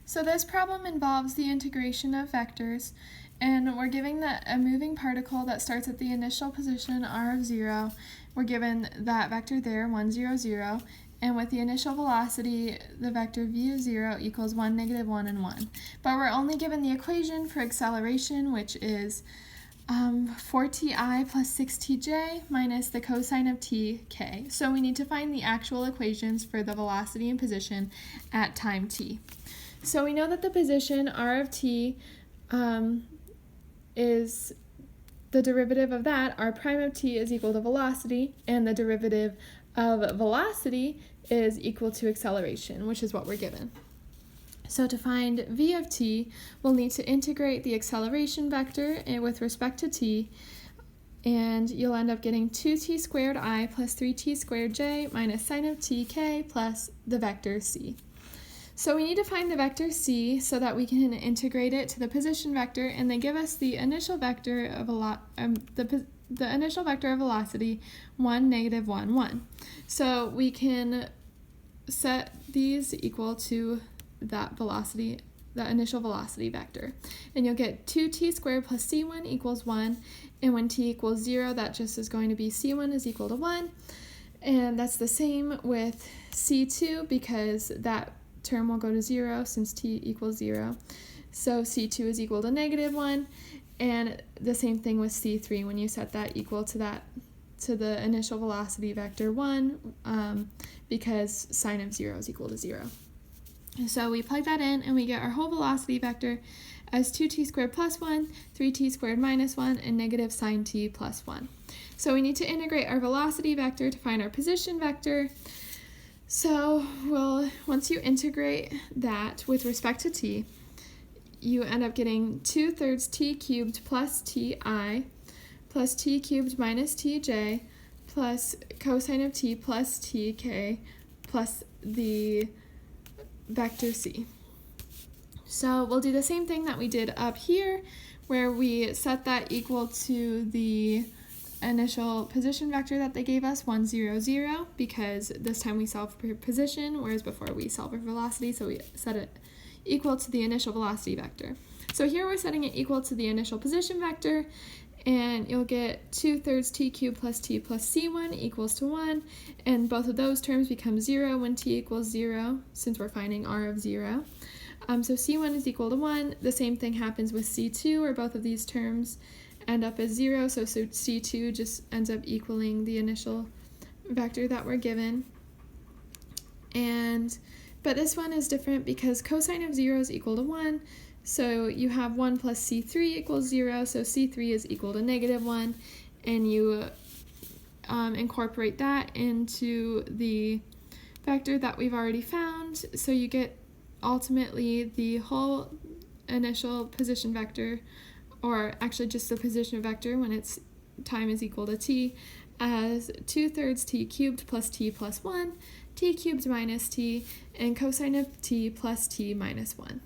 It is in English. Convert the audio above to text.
So this problem involves the integration of vectors, and we're given a moving particle that starts at the initial position r of 0. We're given that vector there, 1, 0, 0, and with the initial velocity, the vector v of 0 equals 1, negative 1, and 1. But we're only given the equation for acceleration, which is 4ti plus 6tj minus the cosine of tk. So we need to find the actual equations for the velocity and position at time t. So we know that the position r of t is the derivative of that, r prime of t is equal to velocity, and the derivative of velocity is equal to acceleration, which is what we're given. So to find v of t, we'll need to integrate the acceleration vector with respect to t, and you'll end up getting 2t squared I plus 3t squared j minus sine of tk plus the vector c. So we need to find the vector c so that we can integrate it to the position vector, and they give us the initial vector of the initial vector of velocity 1, negative 1, 1. So we can set these equal to that velocity, the initial velocity vector, and you'll get 2t squared plus c1 equals 1, and when t equals 0, that just is going to be c1 is equal to 1, and that's the same with c2 because that term will go to 0 since t equals 0. So c2 is equal to negative 1, and the same thing with c3 when you set that equal to the initial velocity vector 1 because sine of 0 is equal to 0. So we plug that in and we get our whole velocity vector as 2t squared plus 1, 3t squared minus 1, and negative sine t plus 1. So we need to integrate our velocity vector to find our position vector. So once you integrate that with respect to t, you end up getting 2/3 t cubed plus ti plus t cubed minus tj plus cosine of t plus tk plus the vector c. So we'll do the same thing that we did up here where we set that equal to the initial position vector that they gave us, 1, 0, 0, because this time we solve for position, whereas before we solve for velocity, so we set it equal to the initial velocity vector. So here we're setting it equal to the initial position vector, and you'll get 2/3 t cubed plus t plus c1 equals to 1, and both of those terms become 0 when t equals 0, since we're finding r of 0. So c1 is equal to 1. The same thing happens with c2, where both of these terms end up as 0, so c2 just ends up equaling the initial vector that we're given. But this one is different because cosine of 0 is equal to 1, so you have 1 plus c3 equals 0, so c3 is equal to negative 1, and you incorporate that into the vector that we've already found, so you get ultimately the whole initial position vector, or actually just the position vector when its time is equal to t, as 2/3 t cubed plus t plus 1, t cubed minus t, and cosine of t plus t minus 1.